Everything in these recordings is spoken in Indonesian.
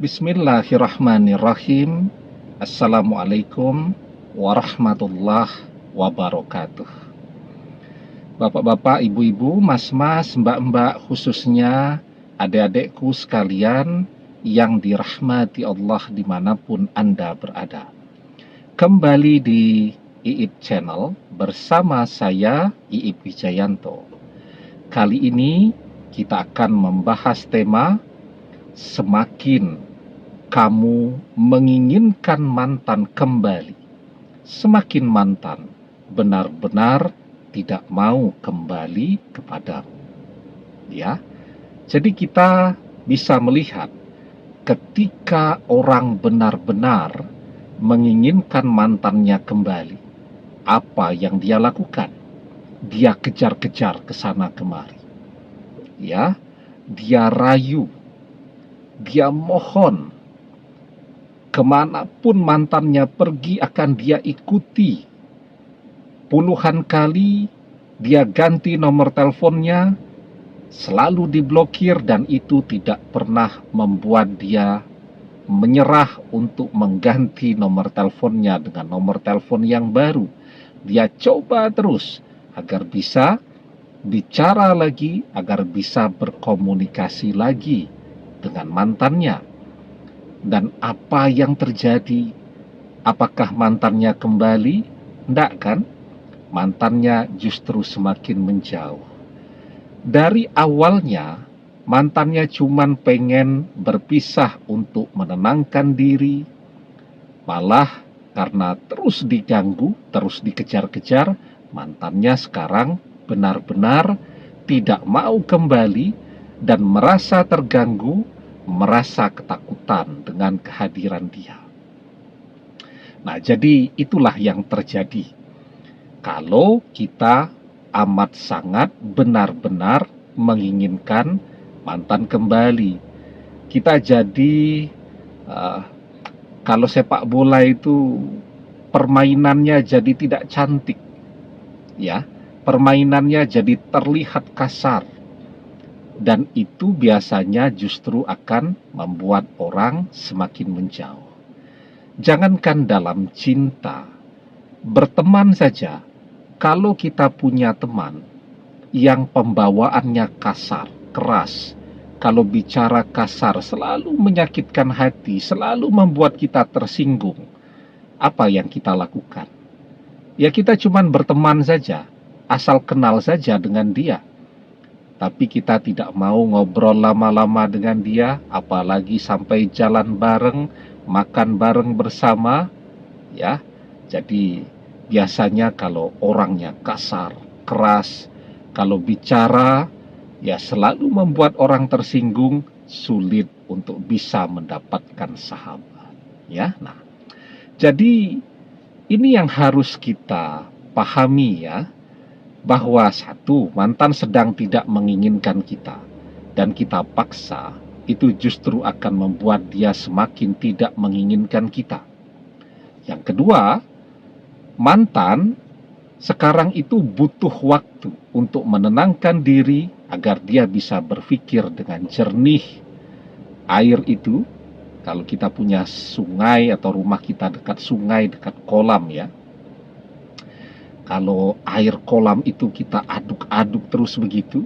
Bismillahirrahmanirrahim. Assalamualaikum warahmatullahi wabarakatuh. Bapak-bapak, ibu-ibu, mas-mas, mbak-mbak, khususnya adik-adikku sekalian yang dirahmati Allah dimanapun Anda berada. Kembali di Iip Channel bersama saya, Iip Wijayanto. Kali ini kita akan membahas tema semakin kamu menginginkan mantan kembali, semakin mantan benar-benar tidak mau kembali kepadamu. Ya, jadi kita bisa melihat ketika orang benar-benar menginginkan mantannya kembali, apa yang dia lakukan? Dia kejar-kejar ke sana kemari. Ya, dia rayu, dia mohon. Kemanapun mantannya pergi akan dia ikuti. Puluhan kali dia ganti nomor teleponnya, selalu diblokir, dan itu tidak pernah membuat dia menyerah untuk mengganti nomor teleponnya dengan nomor telepon yang baru. Dia coba terus agar bisa bicara lagi, agar bisa berkomunikasi lagi dengan mantannya. Dan apa yang terjadi? Apakah mantannya kembali? Tidak kan? Mantannya justru semakin menjauh. Dari awalnya, mantannya cuman pengen berpisah untuk menenangkan diri. Malah karena terus diganggu, terus dikejar-kejar, mantannya sekarang benar-benar tidak mau kembali dan merasa terganggu, merasa ketakutan dengan kehadiran dia. Nah, jadi itulah yang terjadi kalau kita amat sangat benar-benar menginginkan mantan kembali. Kita jadi kalau sepak bola itu permainannya jadi tidak cantik, ya, permainannya jadi terlihat kasar. Dan itu biasanya justru akan membuat orang semakin menjauh. Jangankan dalam cinta, berteman saja, kalau kita punya teman yang pembawaannya kasar, keras, kalau bicara kasar selalu menyakitkan hati, selalu membuat kita tersinggung, apa yang kita lakukan? Ya kita cuman berteman saja, asal kenal saja dengan dia. Tapi kita tidak mau ngobrol lama-lama dengan dia, apalagi sampai jalan bareng, makan bareng bersama, ya. Jadi biasanya kalau orangnya kasar, keras, kalau bicara, ya selalu membuat orang tersinggung, sulit untuk bisa mendapatkan sahabat, ya. Nah, jadi ini yang harus kita pahami, ya, bahwa satu, mantan sedang tidak menginginkan kita dan kita paksa, itu justru akan membuat dia semakin tidak menginginkan kita. Yang kedua, mantan sekarang itu butuh waktu untuk menenangkan diri agar dia bisa berpikir dengan jernih. Air itu, kalau kita punya sungai atau rumah kita dekat sungai, dekat kolam, ya, kalau air kolam itu kita aduk-aduk terus begitu,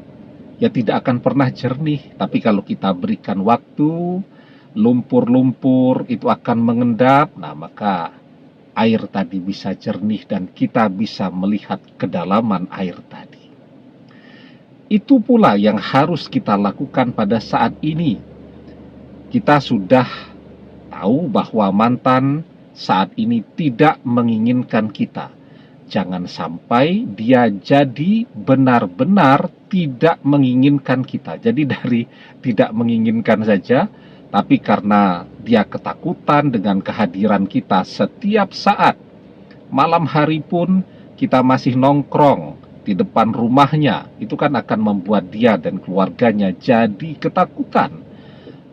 ya tidak akan pernah jernih. Tapi kalau kita berikan waktu, lumpur-lumpur itu akan mengendap, nah maka air tadi bisa jernih dan kita bisa melihat kedalaman air tadi. Itu pula yang harus kita lakukan pada saat ini. Kita sudah tahu bahwa mantan saat ini tidak menginginkan kita. Jangan sampai dia jadi benar-benar tidak menginginkan kita. Jadi dari tidak menginginkan saja, tapi karena dia ketakutan dengan kehadiran kita setiap saat. Malam hari pun kita masih nongkrong di depan rumahnya. Itu kan akan membuat dia dan keluarganya jadi ketakutan.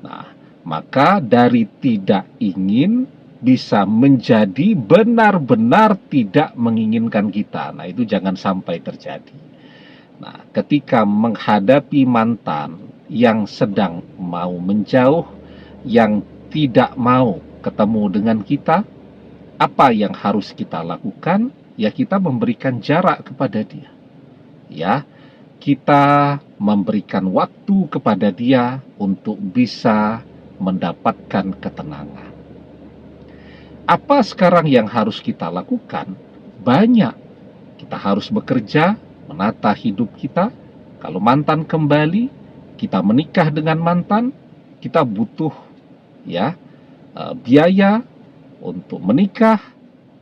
Nah, maka dari tidak ingin bisa menjadi benar-benar tidak menginginkan kita. Nah, itu jangan sampai terjadi. Nah, ketika menghadapi mantan yang sedang mau menjauh, yang tidak mau ketemu dengan kita, apa yang harus kita lakukan? Ya, kita memberikan jarak kepada dia. Ya, kita memberikan waktu kepada dia untuk bisa mendapatkan ketenangan. Apa sekarang yang harus kita lakukan? Banyak. Kita harus bekerja, menata hidup kita. Kalau mantan kembali, kita menikah dengan mantan, kita butuh ya biaya untuk menikah,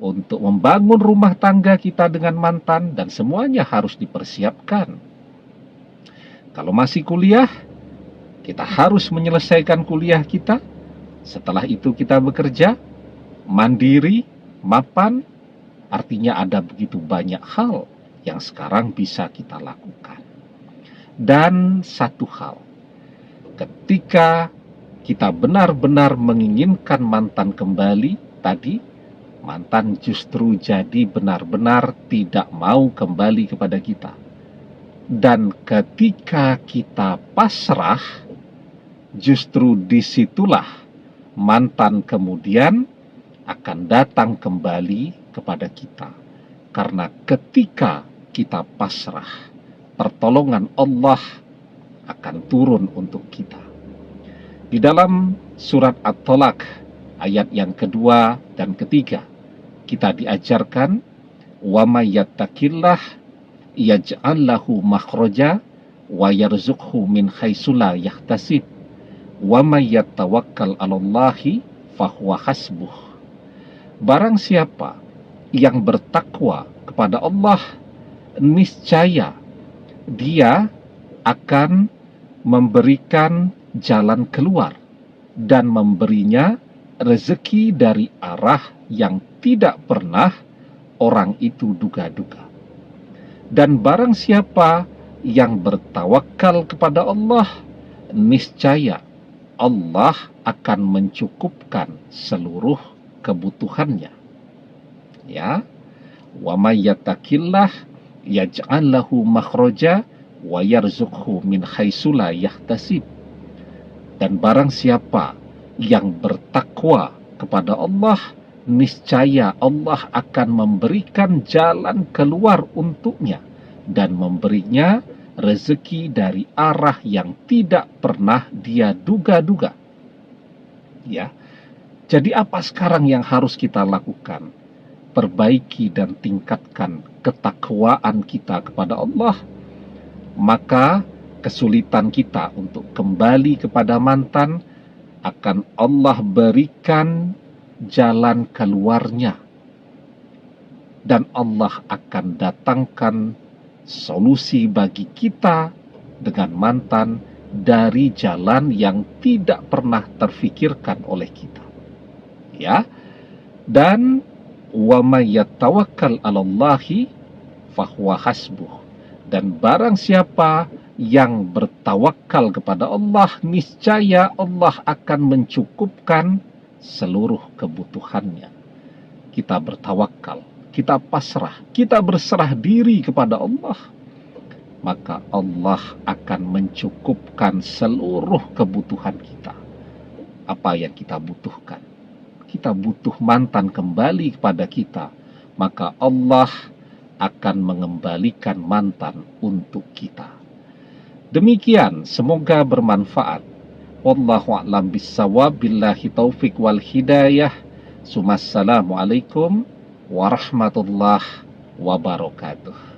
untuk membangun rumah tangga kita dengan mantan, dan semuanya harus dipersiapkan. Kalau masih kuliah, kita harus menyelesaikan kuliah kita. Setelah itu kita bekerja, mandiri, mapan, artinya ada begitu banyak hal yang sekarang bisa kita lakukan. Dan satu hal, ketika kita benar-benar menginginkan mantan kembali, tadi mantan justru jadi benar-benar tidak mau kembali kepada kita. Dan ketika kita pasrah, justru disitulah mantan kemudian akan datang kembali kepada kita. Karena ketika kita pasrah, pertolongan Allah akan turun untuk kita. Di dalam surat At-Tolak ayat yang kedua dan ketiga, kita diajarkan wa may yattaqillah yaj'al lahu makhraja wa yarzuqhu min haitsu la yahtasib wa may yatawakkal 'alallahi fahuwa hasbuh. Barang siapa yang bertakwa kepada Allah, niscaya dia akan memberikan jalan keluar dan memberinya rezeki dari arah yang tidak pernah orang itu duga-duga. Dan barang siapa yang bertawakal kepada Allah, niscaya Allah akan mencukupkan seluruh kebutuhannya. Ya, wa may yattaqillah yaj'al lahu makhraja wa yarzuqhu min haitsu la yahtasib. Dan barang siapa yang bertakwa kepada Allah, niscaya Allah akan memberikan jalan keluar untuknya dan memberinya rezeki dari arah yang tidak pernah dia duga-duga. Ya. Jadi apa sekarang yang harus kita lakukan? Perbaiki dan tingkatkan ketakwaan kita kepada Allah. Maka kesulitan kita untuk kembali kepada mantan akan Allah berikan jalan keluarnya. Dan Allah akan datangkan solusi bagi kita dengan mantan dari jalan yang tidak pernah terfikirkan oleh kita. Ya, dan wa may yatawakkal 'alallahi fahuwa hasbuh. Dan barang siapa yang bertawakal kepada Allah, niscaya Allah akan mencukupkan seluruh kebutuhannya. Kita bertawakal, kita pasrah, kita berserah diri kepada Allah, maka Allah akan mencukupkan seluruh kebutuhan kita. Apa yang kita butuhkan? Kita butuh mantan kembali kepada kita, maka Allah akan mengembalikan mantan untuk kita. Demikian, semoga bermanfaat. Wallahu a'lam bissawab, billahi taufik wal hidayah. Assalamualaikum warahmatullahi wabarakatuh.